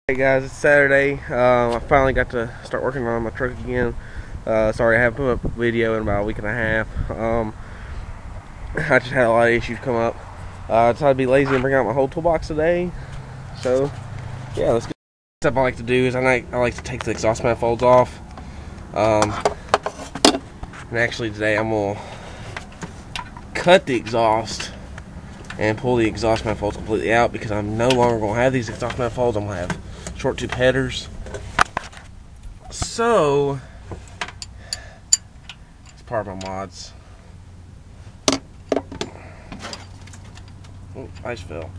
Hey guys, it's Saturday. I finally got to start working on my truck again. Sorry I haven't put up a video in about a week and a half. I just had a lot of issues come up. I decided to be lazy and bring out my whole toolbox today. So, yeah, let's get. Step I like to do is I like to take the exhaust manifolds off. And actually today I'm gonna cut the exhaust and pull the exhaust manifolds completely out because I'm no longer gonna have these exhaust manifolds. I'm gonna have short tube headers. So it's part of my mods. Oh, ice fell.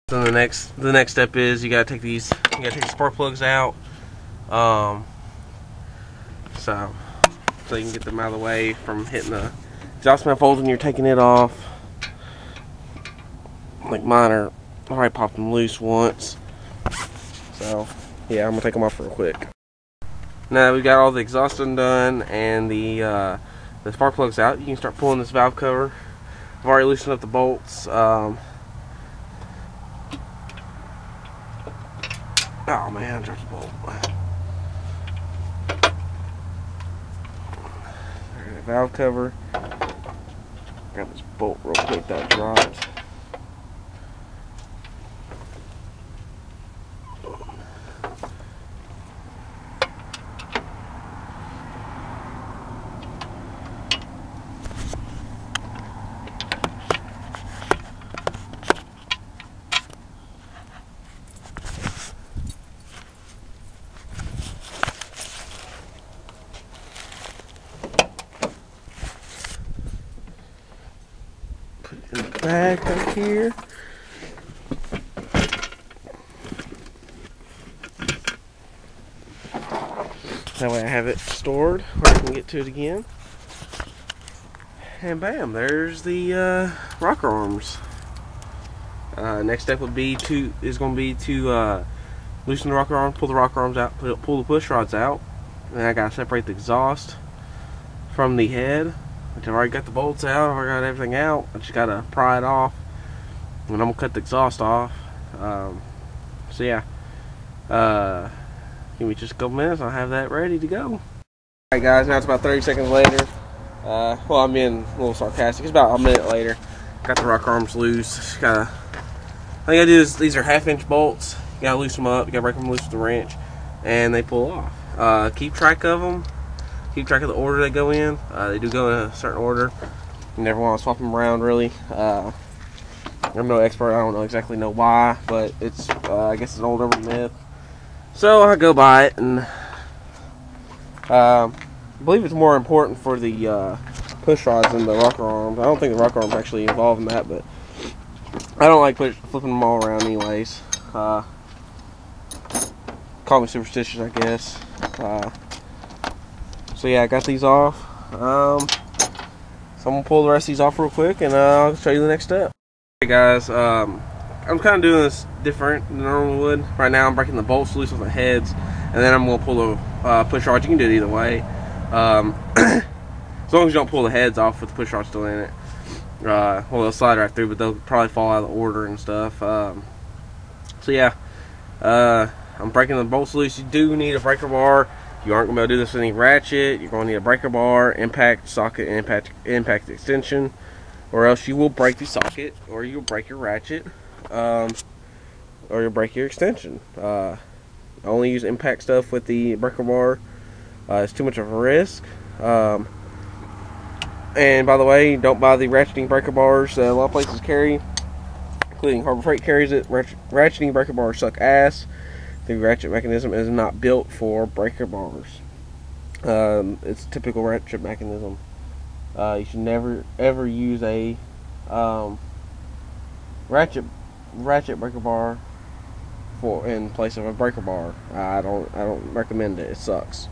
So the next step is you gotta take the spark plugs out. So you can get them out of the way from hitting the exhaust manifolds when you're taking it off. Like mine are, I already popped them loose once. So yeah, I'm gonna take them off real quick. Now that we've got all the exhaust undone and the spark plugs out, you can start pulling this valve cover. I've already loosened up the bolts. Oh man, I dropped the bolt. There's the valve cover. Grab this bolt real quick that dropped. Put it in the bag back here. That way I have it stored where I can get to it again. And bam, there's the rocker arms. Next step would be to loosen the rocker arms, pull the rocker arms out, pull the push rods out. Then I gotta separate the exhaust from the head, which I've already got the bolts out, I've already got everything out. I just gotta pry it off, and I'm gonna cut the exhaust off. So yeah, give me just a couple minutes, I'll have that ready to go. Alright guys, now it's about 30 seconds later. Well, I'm being a little sarcastic. It's about a minute later. Got the rocker arms loose. Just gotta, all you gotta do is, these are 1/2-inch bolts. You gotta loosen them up. You gotta break them loose with the wrench, and they pull off. Keep track of them. Keep track of the order they go in. They do go in a certain order. You never want to swap them around, really. I'm no expert. I don't exactly know why, but it's I guess it's an old urban myth. So I go by it, and I believe it's more important for the push rods than the rocker arms. I don't think the rocker arms actually involved in that, but I don't like flipping them all around anyways. Call me superstitious, I guess. So yeah, I got these off. So I'm gonna pull the rest of these off real quick, and I'll show you the next step. Hey guys, I'm kind of doing this different than I normally would. Right now I'm breaking the bolts loose on the heads, and then I'm gonna pull the push rods. You can do it either way. As long as you don't pull the heads off with the push rod still in it. Well, they'll slide right through, but they'll probably fall out of order and stuff. So yeah, I'm breaking the bolts loose. You do need a breaker bar. You aren't going to be able to do this with any ratchet. You're going to need a breaker bar, impact socket, impact extension, or else you will break the socket, or you'll break your ratchet, or you'll break your extension. I only use impact stuff with the breaker bar. It's too much of a risk. And by the way, don't buy the ratcheting breaker bars that a lot of places carry, including Harbor Freight carries it. Ratcheting breaker bars suck ass. The ratchet mechanism is not built for breaker bars. It's a typical ratchet mechanism. You should never ever use a ratchet breaker bar in place of a breaker bar. I don't recommend it. It sucks.